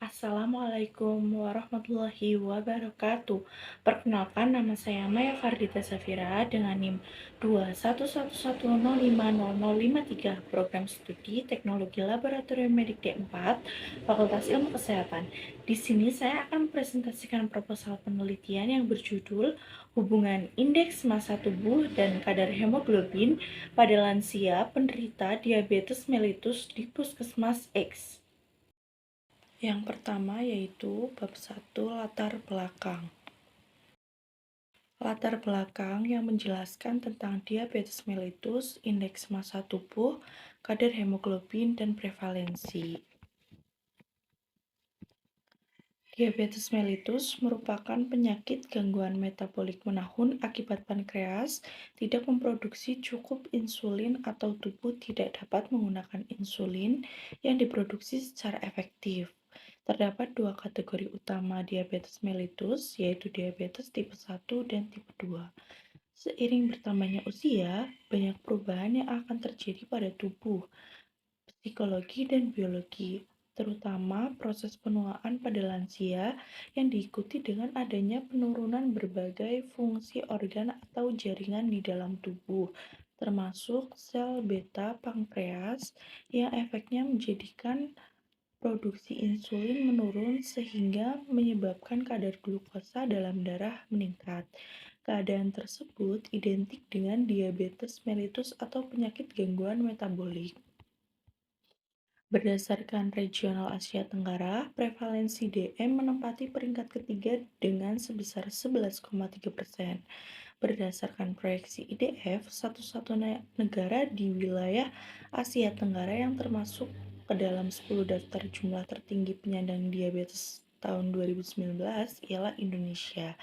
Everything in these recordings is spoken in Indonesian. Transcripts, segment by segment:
Assalamualaikum warahmatullahi wabarakatuh. Perkenalkan, nama saya Maya Fardita Safira dengan NIM 211105053, Program Studi Teknologi Laboratorium Medik D4, Fakultas Ilmu Kesehatan. Di sini saya akan mempresentasikan proposal penelitian yang berjudul Hubungan Indeks Massa Tubuh dan Kadar Hemoglobin pada Lansia Penderita Diabetes Mellitus di Puskesmas X. Yang pertama yaitu bab 1 latar belakang. Latar belakang yang menjelaskan tentang diabetes mellitus, indeks massa tubuh, kadar hemoglobin, dan prevalensi. Diabetes mellitus merupakan penyakit gangguan metabolik menahun akibat pankreas tidak memproduksi cukup insulin atau tubuh tidak dapat menggunakan insulin yang diproduksi secara efektif. Terdapat dua kategori utama diabetes mellitus, yaitu diabetes tipe 1 dan tipe 2. Seiring bertambahnya usia, banyak perubahan yang akan terjadi pada tubuh, psikologi, dan biologi, terutama proses penuaan pada lansia yang diikuti dengan adanya penurunan berbagai fungsi organ atau jaringan di dalam tubuh, termasuk sel beta pankreas yang efeknya menjadikan produksi insulin menurun sehingga menyebabkan kadar glukosa dalam darah meningkat. Keadaan tersebut identik dengan diabetes mellitus atau penyakit gangguan metabolik. Berdasarkan regional Asia Tenggara, prevalensi DM menempati peringkat ketiga dengan sebesar 11,3%. Berdasarkan proyeksi IDF, satu-satunya negara di wilayah Asia Tenggara yang termasuk ke dalam 10 daftar jumlah tertinggi penyandang diabetes tahun 2019 ialah Indonesia,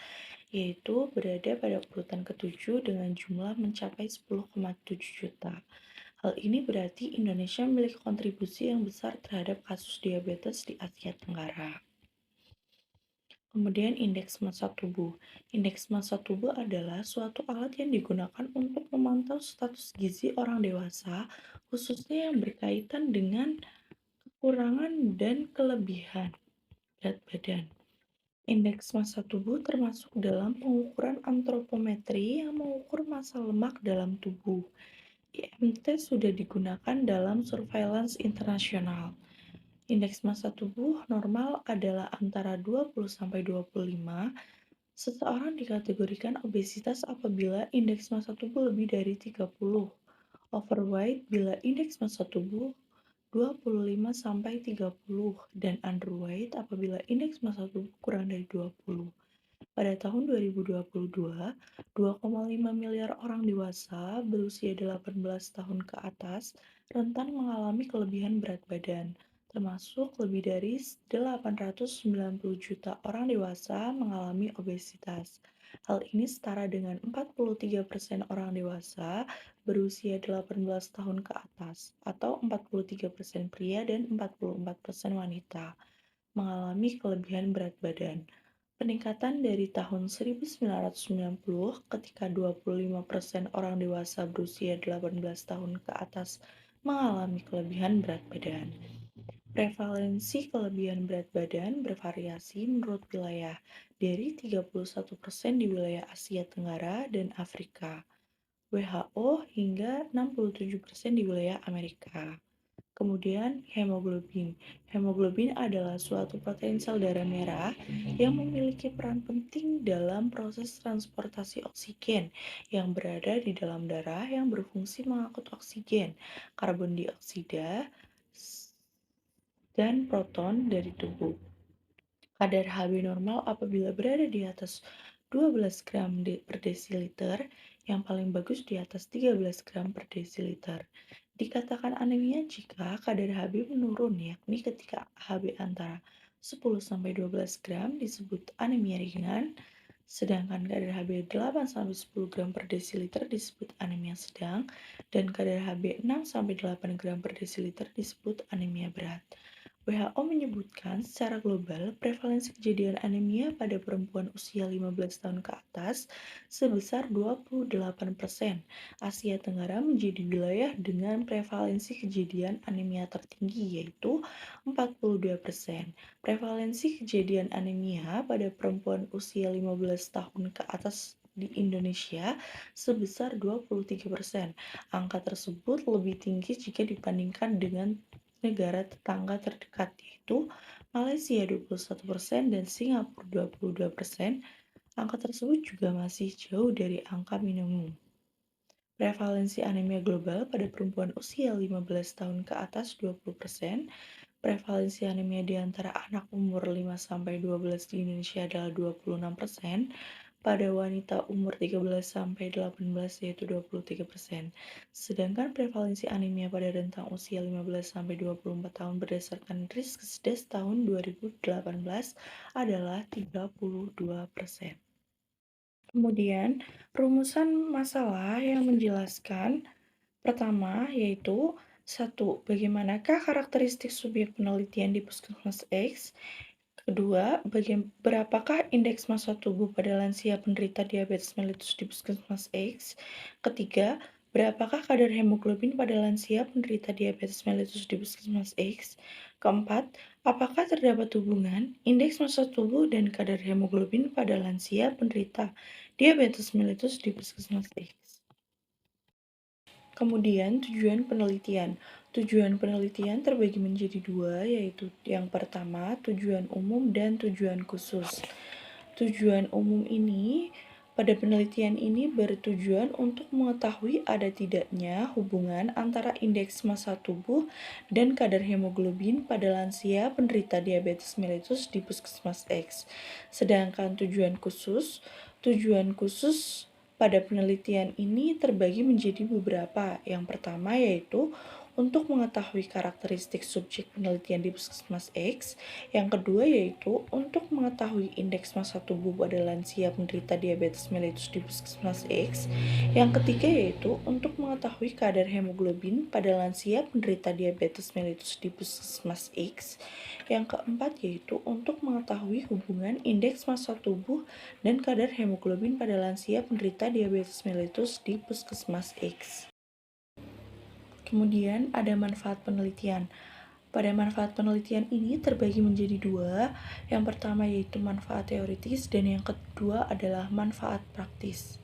yaitu berada pada urutan ke-7 dengan jumlah mencapai 10,7 juta. Hal ini berarti Indonesia memiliki kontribusi yang besar terhadap kasus diabetes di Asia Tenggara. Kemudian indeks massa tubuh. Indeks massa tubuh adalah suatu alat yang digunakan untuk memantau status gizi orang dewasa, khususnya yang berkaitan dengan kekurangan dan kelebihan berat badan. Indeks massa tubuh termasuk dalam pengukuran antropometri yang mengukur massa lemak dalam tubuh. IMT sudah digunakan dalam surveillance internasional. Indeks massa tubuh normal adalah antara 20-25. Seseorang dikategorikan obesitas apabila indeks massa tubuh lebih dari 30, overweight bila indeks massa tubuh 25-30, dan underweight apabila indeks massa tubuh kurang dari 20. Pada tahun 2022, 2,5 miliar orang dewasa berusia 18 tahun ke atas rentan mengalami kelebihan berat badan, termasuk lebih dari 890 juta orang dewasa mengalami obesitas. Hal ini setara dengan 43% orang dewasa berusia 18 tahun ke atas, atau 43% pria dan 44% wanita mengalami kelebihan berat badan. Peningkatan dari tahun 1990 ketika 25% orang dewasa berusia 18 tahun ke atas mengalami kelebihan berat badan. Prevalensi kelebihan berat badan bervariasi menurut wilayah, dari 31% di wilayah Asia Tenggara dan Afrika, WHO hingga 67% di wilayah Amerika. Kemudian hemoglobin. Hemoglobin adalah suatu protein sel darah merah yang memiliki peran penting dalam proses transportasi oksigen yang berada di dalam darah yang berfungsi mengangkut oksigen, karbon dioksida, dan proton dari tubuh. Kadar Hb normal apabila berada di atas 12 gram per desiliter, yang paling bagus di atas 13 gram per desiliter. Dikatakan anemia jika kadar Hb menurun, yakni ketika Hb antara 10-12 gram disebut anemia ringan, sedangkan kadar Hb 8-10 gram per desiliter disebut anemia sedang, dan kadar Hb 6-8 gram per desiliter disebut anemia berat. WHO menyebutkan secara global prevalensi kejadian anemia pada perempuan usia 15 tahun ke atas sebesar 28%. Asia Tenggara menjadi wilayah dengan prevalensi kejadian anemia tertinggi yaitu 42%. Prevalensi kejadian anemia pada perempuan usia 15 tahun ke atas di Indonesia sebesar 23%. Angka tersebut lebih tinggi jika dibandingkan dengan negara tetangga terdekat yaitu Malaysia 21% dan Singapura 22%. Angka tersebut juga masih jauh dari angka minimum. Prevalensi anemia global pada perempuan usia 15 tahun ke atas 20%. Prevalensi anemia di antara anak umur 5-12 di Indonesia adalah 26%. Pada wanita umur 13-18 yaitu 23%. Sedangkan prevalensi anemia pada rentang usia 15-24 tahun berdasarkan Riskesdas tahun 2018 adalah 32%. Kemudian, rumusan masalah yang menjelaskan pertama yaitu 1. Bagaimanakah karakteristik subjek penelitian di Puskesmas X? Kedua, berapakah indeks massa tubuh pada lansia penderita diabetes mellitus di Puskesmas X? Ketiga, berapakah kadar hemoglobin pada lansia penderita diabetes mellitus di Puskesmas X? Keempat, apakah terdapat hubungan indeks massa tubuh dan kadar hemoglobin pada lansia penderita diabetes mellitus di Puskesmas X? Kemudian tujuan penelitian. Tujuan penelitian terbagi menjadi dua, yaitu yang pertama tujuan umum dan tujuan khusus. Tujuan umum ini pada penelitian ini bertujuan untuk mengetahui ada tidaknya hubungan antara indeks massa tubuh dan kadar hemoglobin pada lansia penderita diabetes mellitus di Puskesmas X. Sedangkan tujuan khusus pada penelitian ini terbagi menjadi beberapa. Yang pertama yaitu untuk mengetahui karakteristik subjek penelitian di Puskesmas X. Yang kedua yaitu untuk mengetahui indeks massa tubuh pada lansia penderita diabetes mellitus di Puskesmas X. Yang ketiga yaitu untuk mengetahui kadar hemoglobin pada lansia penderita diabetes mellitus di Puskesmas X. Yang keempat yaitu untuk mengetahui hubungan indeks massa tubuh dan kadar hemoglobin pada lansia penderita diabetes mellitus di Puskesmas X. Kemudian ada manfaat penelitian. Pada manfaat penelitian ini terbagi menjadi dua. Yang pertama yaitu manfaat teoritis dan yang kedua adalah manfaat praktis.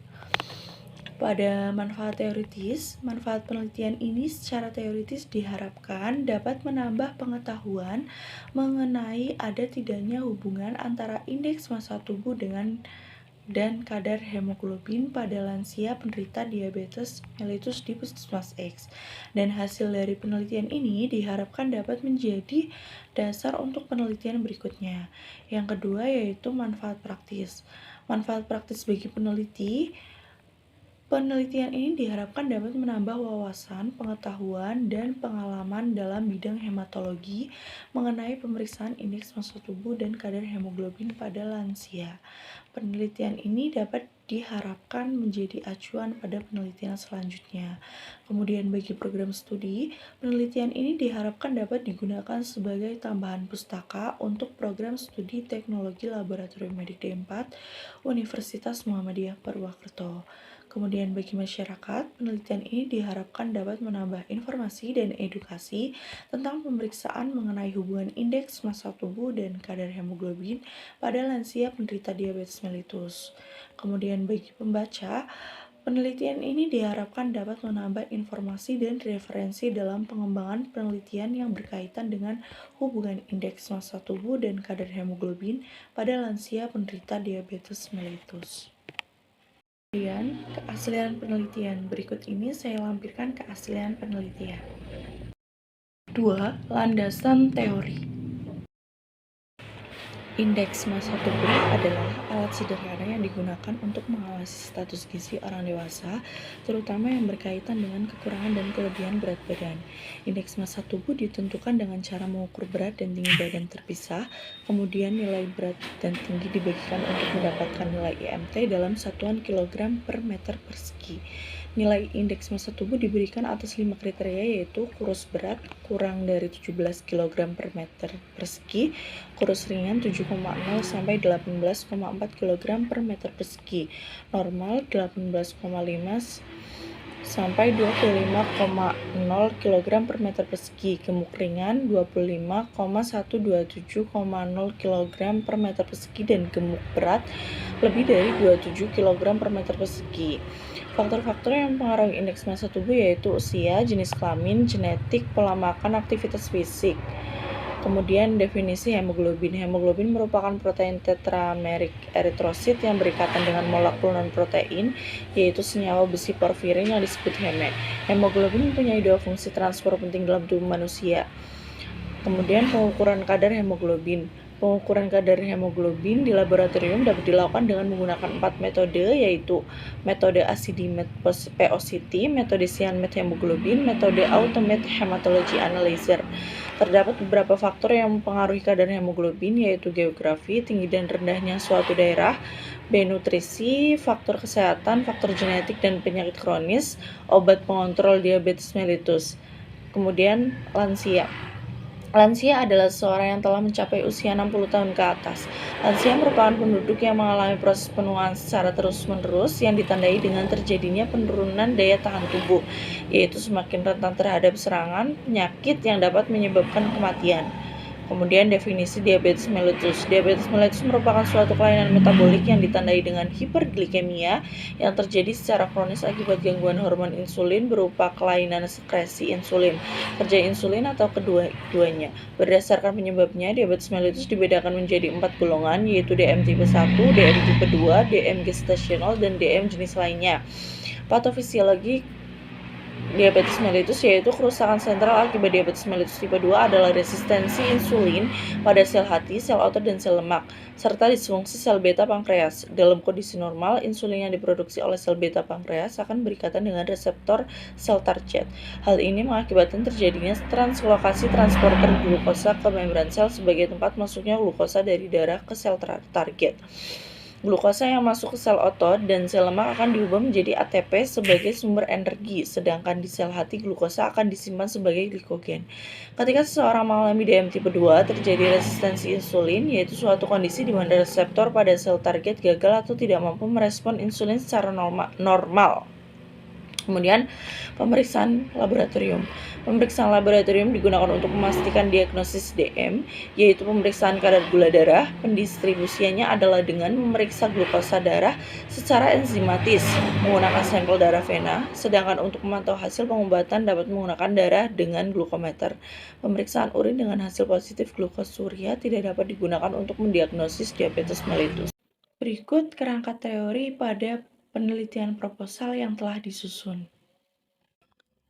Pada manfaat teoritis, manfaat penelitian ini secara teoritis diharapkan dapat menambah pengetahuan mengenai ada tidaknya hubungan antara indeks massa tubuh dan kadar hemoglobin pada lansia penderita diabetes mellitus di Puskesmas X. Dan hasil dari penelitian ini diharapkan dapat menjadi dasar untuk penelitian berikutnya. Yang kedua yaitu manfaat praktis. Manfaat praktis bagi penelitian ini diharapkan dapat menambah wawasan, pengetahuan, dan pengalaman dalam bidang hematologi mengenai pemeriksaan indeks massa tubuh dan kadar hemoglobin pada lansia. Penelitian ini dapat diharapkan menjadi acuan pada penelitian selanjutnya. Kemudian bagi program studi, penelitian ini diharapkan dapat digunakan sebagai tambahan pustaka untuk program studi teknologi laboratorium medik D4 Universitas Muhammadiyah Purwokerto. Kemudian bagi masyarakat, penelitian ini diharapkan dapat menambah informasi dan edukasi tentang pemeriksaan mengenai hubungan indeks massa tubuh dan kadar hemoglobin pada lansia penderita diabetes mellitus. Kemudian bagi pembaca, penelitian ini diharapkan dapat menambah informasi dan referensi dalam pengembangan penelitian yang berkaitan dengan hubungan indeks massa tubuh dan kadar hemoglobin pada lansia penderita diabetes mellitus. Kemudian, keaslian penelitian. Berikut ini saya lampirkan keaslian penelitian. 2. Landasan teori. Indeks massa tubuh adalah alat sederhana yang digunakan untuk mengawasi status gizi orang dewasa, terutama yang berkaitan dengan kekurangan dan kelebihan berat badan. Indeks massa tubuh ditentukan dengan cara mengukur berat dan tinggi badan terpisah, kemudian nilai berat dan tinggi dibagikan untuk mendapatkan nilai IMT dalam satuan kilogram per meter persegi. Nilai indeks massa tubuh diberikan atas 5 kriteria, yaitu kurus berat kurang dari 17 kg per meter persegi, kurus ringan 7,0 sampai 18,4 kg per meter persegi, normal 18,5 sampai 25,0 kg per meter persegi, gemuk ringan 25,127,0 kg per meter persegi, dan gemuk berat lebih dari 27 kg per meter persegi. Faktor-faktor yang mempengaruhi indeks massa tubuh yaitu usia, jenis kelamin, genetik, pola makan, aktivitas fisik. Kemudian definisi hemoglobin. Hemoglobin merupakan protein tetramerik eritrosit yang berikatan dengan molekul non-protein, yaitu senyawa besi porfirin yang disebut heme. Hemoglobin mempunyai dua fungsi transfer penting dalam tubuh manusia. Kemudian pengukuran kadar hemoglobin. Pengukuran kadar hemoglobin di laboratorium dapat dilakukan dengan menggunakan 4 metode, yaitu metode acidimet-POCT, metode cyanmet-hemoglobin, metode automated hematology analyzer. Terdapat beberapa faktor yang mempengaruhi kadar hemoglobin, yaitu geografi, tinggi dan rendahnya suatu daerah, nutrisi, faktor kesehatan, faktor genetik dan penyakit kronis, obat pengontrol diabetes mellitus. Kemudian lansia. Lansia adalah seseorang yang telah mencapai usia 60 tahun ke atas. Lansia merupakan penduduk yang mengalami proses penuaan secara terus-menerus yang ditandai dengan terjadinya penurunan daya tahan tubuh, yaitu semakin rentan terhadap serangan penyakit yang dapat menyebabkan kematian. Kemudian definisi diabetes mellitus. Diabetes mellitus merupakan suatu kelainan metabolik yang ditandai dengan hiperglikemia yang terjadi secara kronis akibat gangguan hormon insulin berupa kelainan sekresi insulin, kerja insulin, atau kedua-duanya. Berdasarkan penyebabnya, diabetes mellitus dibedakan menjadi 4 golongan, yaitu DM tipe 1, DM tipe 2, DM gestasional, dan DM jenis lainnya. Patofisiologi diabetes mellitus yaitu kerusakan sentral akibat diabetes mellitus tipe 2 adalah resistensi insulin pada sel hati, sel otot, dan sel lemak, serta disfungsi sel beta pankreas. Dalam kondisi normal, insulin yang diproduksi oleh sel beta pankreas akan berikatan dengan reseptor sel target. Hal ini mengakibatkan terjadinya translokasi transporter glukosa ke membran sel sebagai tempat masuknya glukosa dari darah ke sel target. Glukosa yang masuk ke sel otot dan sel lemak akan diubah menjadi ATP sebagai sumber energi, sedangkan di sel hati glukosa akan disimpan sebagai glikogen. Ketika seseorang mengalami DM tipe 2, terjadi resistensi insulin, yaitu suatu kondisi di mana reseptor pada sel target gagal atau tidak mampu merespon insulin secara normal. Kemudian pemeriksaan laboratorium. Pemeriksaan laboratorium digunakan untuk memastikan diagnosis DM, yaitu pemeriksaan kadar gula darah. Pendistribusiannya adalah dengan memeriksa glukosa darah secara enzimatis menggunakan sampel darah vena, sedangkan untuk memantau hasil pengobatan dapat menggunakan darah dengan glukometer. Pemeriksaan urin dengan hasil positif glukosuria tidak dapat digunakan untuk mendiagnosis diabetes mellitus. Berikut kerangka teori pada penelitian proposal yang telah disusun.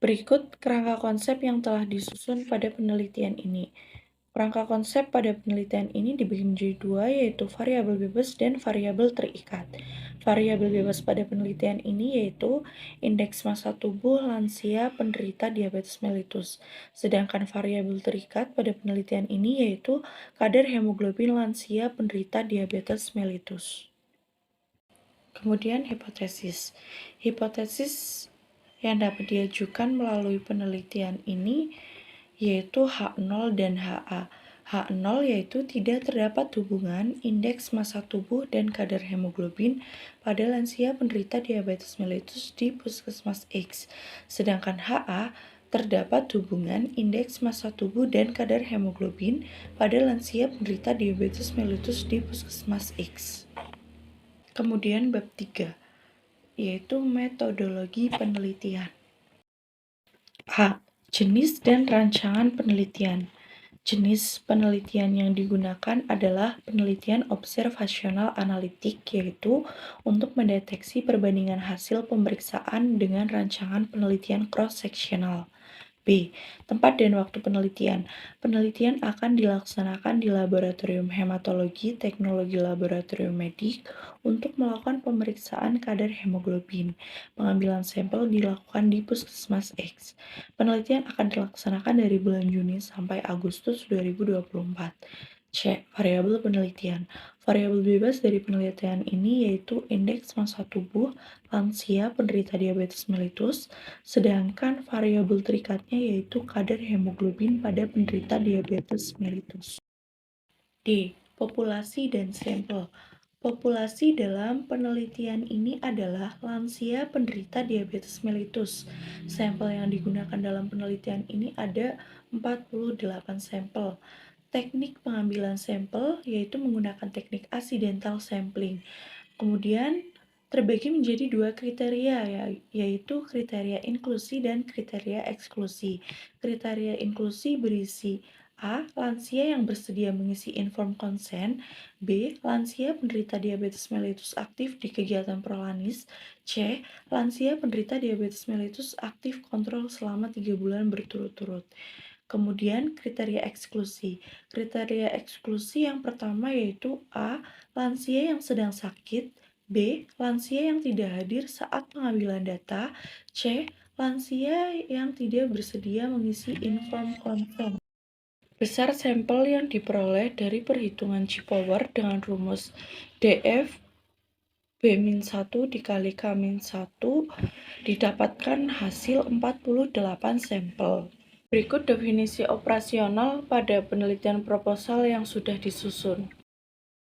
Berikut kerangka konsep yang telah disusun pada penelitian ini. Kerangka konsep pada penelitian ini dibagi menjadi dua, yaitu variabel bebas dan variabel terikat. Variabel bebas pada penelitian ini yaitu indeks massa tubuh lansia penderita diabetes mellitus. Sedangkan variabel terikat pada penelitian ini yaitu kadar hemoglobin lansia penderita diabetes mellitus. Kemudian hipotesis. Hipotesis yang dapat diajukan melalui penelitian ini yaitu H0 dan HA. H0 yaitu tidak terdapat hubungan indeks massa tubuh dan kadar hemoglobin pada lansia penderita diabetes mellitus di puskesmas X. Sedangkan HA terdapat hubungan indeks massa tubuh dan kadar hemoglobin pada lansia penderita diabetes mellitus di puskesmas X. Kemudian bab 3 yaitu metodologi penelitian. A. Jenis dan rancangan penelitian. Jenis penelitian yang digunakan adalah penelitian observasional analitik, yaitu untuk mendeteksi perbandingan hasil pemeriksaan dengan rancangan penelitian cross-sectional. B. Tempat dan waktu penelitian. Penelitian akan dilaksanakan di laboratorium hematologi teknologi laboratorium medik untuk melakukan pemeriksaan kadar hemoglobin. Pengambilan sampel dilakukan di puskesmas X. Penelitian akan dilaksanakan dari bulan Juni sampai Agustus 2024. C. Variabel penelitian. Variabel bebas dari penelitian ini yaitu indeks massa tubuh lansia penderita diabetes mellitus, sedangkan variabel terikatnya yaitu kadar hemoglobin pada penderita diabetes mellitus. D. Populasi dan sampel. Populasi dalam penelitian ini adalah lansia penderita diabetes mellitus. Sampel yang digunakan dalam penelitian ini ada 48 sampel. Teknik pengambilan sampel yaitu menggunakan teknik accidental sampling. Kemudian terbagi menjadi dua kriteria yaitu kriteria inklusi dan kriteria eksklusi. Kriteria inklusi berisi A. Lansia yang bersedia mengisi informed consent. B. Lansia penderita diabetes mellitus aktif di kegiatan prolanis. C. Lansia penderita diabetes mellitus aktif kontrol selama 3 bulan berturut-turut. Kemudian kriteria eksklusi. Kriteria eksklusi yang pertama yaitu A. Lansia yang sedang sakit. B. Lansia yang tidak hadir saat pengambilan data. C. Lansia yang tidak bersedia mengisi informed consent. Besar sampel yang diperoleh dari perhitungan G-power dengan rumus DF B-1 dikali K-1 didapatkan hasil 48 sampel. Berikut definisi operasional pada penelitian proposal yang sudah disusun.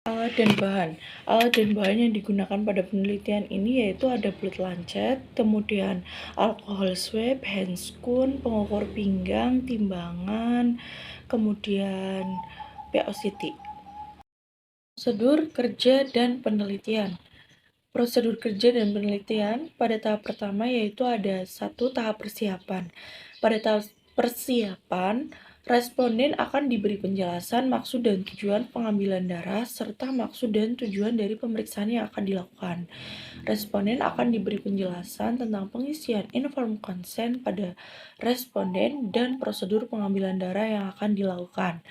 Alat dan bahan. Alat dan bahan yang digunakan pada penelitian ini yaitu ada blood lancet, kemudian alcohol swab, handscoon, pengukur pinggang, timbangan, kemudian POCT. Prosedur kerja dan penelitian. Prosedur kerja dan penelitian pada tahap pertama yaitu ada 1 tahap persiapan. Pada tahap persiapan, responden akan diberi penjelasan maksud dan tujuan pengambilan darah serta maksud dan tujuan dari pemeriksaan yang akan dilakukan. Responden akan diberi penjelasan tentang pengisian informed consent pada responden dan prosedur pengambilan darah yang akan dilakukan.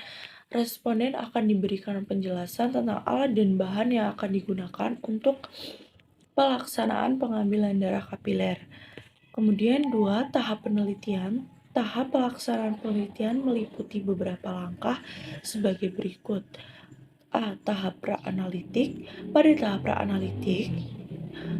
Responden akan diberikan penjelasan tentang alat dan bahan yang akan digunakan untuk pelaksanaan pengambilan darah kapiler. Kemudian 2. Tahap penelitian. Tahap pelaksanaan penelitian meliputi beberapa langkah sebagai berikut. A. Tahap pra-analitik. Pada tahap pra-analitik,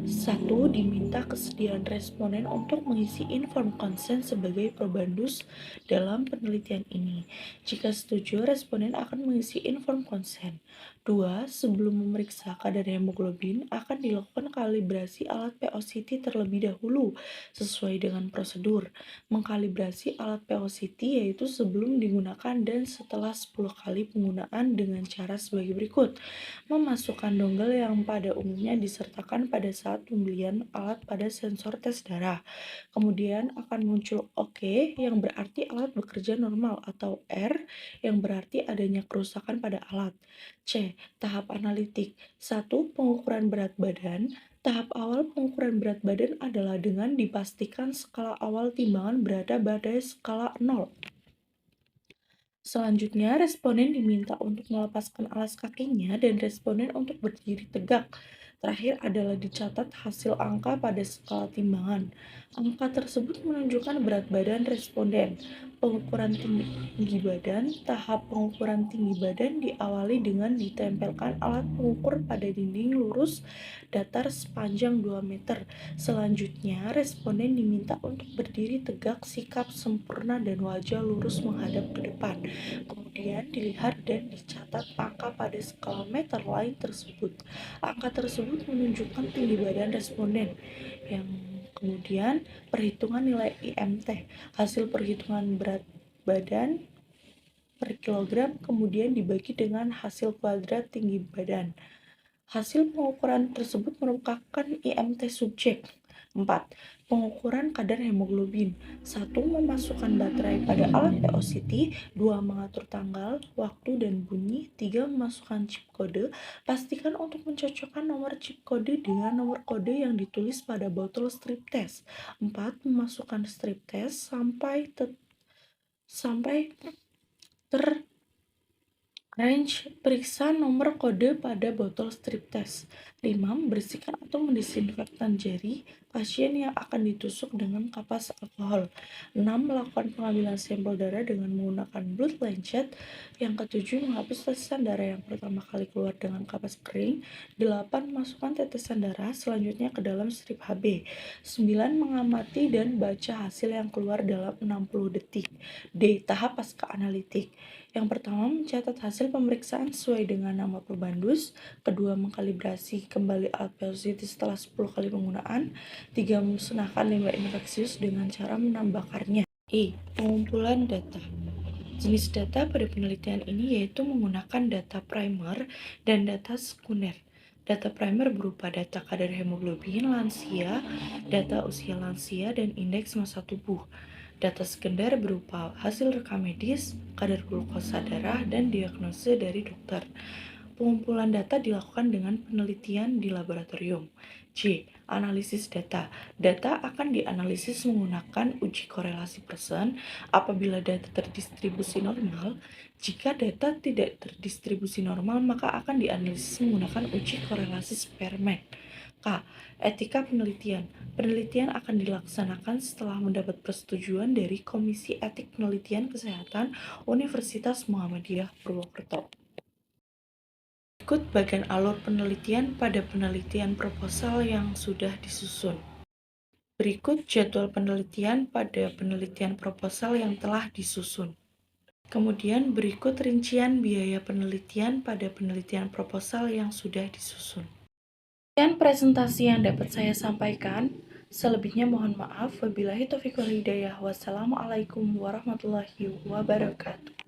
1. Diminta kesediaan responden untuk mengisi informed consent sebagai probandus dalam penelitian ini. Jika setuju, responden akan mengisi informed consent. 2. Sebelum memeriksa kadar hemoglobin, akan dilakukan kalibrasi alat POCT terlebih dahulu sesuai dengan prosedur. Mengkalibrasi alat POCT yaitu sebelum digunakan dan setelah 10 kali penggunaan dengan cara sebagai berikut. Memasukkan dongle yang pada umumnya disertakan pada saat pembelian alat pada sensor tes darah. Kemudian akan muncul OK yang berarti alat bekerja normal atau R yang berarti adanya kerusakan pada alat. C. Tahap analitik. 1. Pengukuran berat badan. Tahap awal pengukuran berat badan adalah dengan dipastikan skala awal timbangan berada pada skala 0. Selanjutnya, responden diminta untuk melepaskan alas kakinya dan responden untuk berdiri tegak. Terakhir adalah dicatat hasil angka pada skala timbangan. Angka tersebut menunjukkan berat badan responden. Pengukuran tinggi badan. Tahap pengukuran tinggi badan diawali dengan ditempelkan alat pengukur pada dinding lurus datar sepanjang 2 meter. Selanjutnya, responden diminta untuk berdiri tegak, sikap sempurna, dan wajah lurus menghadap ke depan. Kemudian dilihat dan dicatat angka pada skala meter lain tersebut. Angka tersebut menunjukkan tinggi badan responden. Yang kemudian perhitungan nilai IMT, hasil perhitungan berat badan per kilogram kemudian dibagi dengan hasil kuadrat tinggi badan. Hasil pengukuran tersebut merupakan IMT subjek. 4. Pengukuran kadar hemoglobin. 1. Memasukkan baterai pada alat POCT. 2. Mengatur tanggal, waktu, dan bunyi. 3. Memasukkan chip kode. Pastikan untuk mencocokkan nomor chip kode dengan nomor kode yang ditulis pada botol strip test. 4. Memasukkan strip test sampai Range, periksa nomor kode pada botol strip test. 5. Membersihkan atau mendisinfektan jari pasien yang akan ditusuk dengan kapas alkohol. 6. Melakukan pengambilan sampel darah dengan menggunakan blood lancet. Yang ketujuh, menghapus tetesan darah yang pertama kali keluar dengan kapas kering. 8. Masukkan tetesan darah selanjutnya ke dalam strip HB. 9. Mengamati dan baca hasil yang keluar dalam 60 detik. D. Tahap pasca analitik. Yang pertama, mencatat hasil pemeriksaan sesuai dengan nama pembandus. Kedua, mengkalibrasi kembali alat PLCT setelah 10 kali penggunaan. 3. Memusnahkan limbah infeksius dengan cara menambakarnya. Pengumpulan data. Jenis data pada penelitian ini yaitu menggunakan data primer dan data sekunder. Data primer berupa data kadar hemoglobin lansia, data usia lansia, dan indeks massa tubuh. Data sekunder berupa hasil rekam medis, kadar glukosa darah, dan diagnosa dari dokter. Pengumpulan data dilakukan dengan penelitian di laboratorium. C. Analisis data. Data akan dianalisis menggunakan uji korelasi Pearson apabila data terdistribusi normal. Jika data tidak terdistribusi normal, maka akan dianalisis menggunakan uji korelasi Spearman. K. Etika penelitian. Penelitian akan dilaksanakan setelah mendapat persetujuan dari Komisi Etik Penelitian Kesehatan Universitas Muhammadiyah Purwokerto. Berikut bagian alur penelitian pada penelitian proposal yang sudah disusun. Berikut jadwal penelitian pada penelitian proposal yang telah disusun. Kemudian berikut rincian biaya penelitian pada penelitian proposal yang sudah disusun. Sekian presentasi yang dapat saya sampaikan. Selebihnya mohon maaf. Wabillahi taufiq wal hidayah. Wassalamualaikum warahmatullahi wabarakatuh.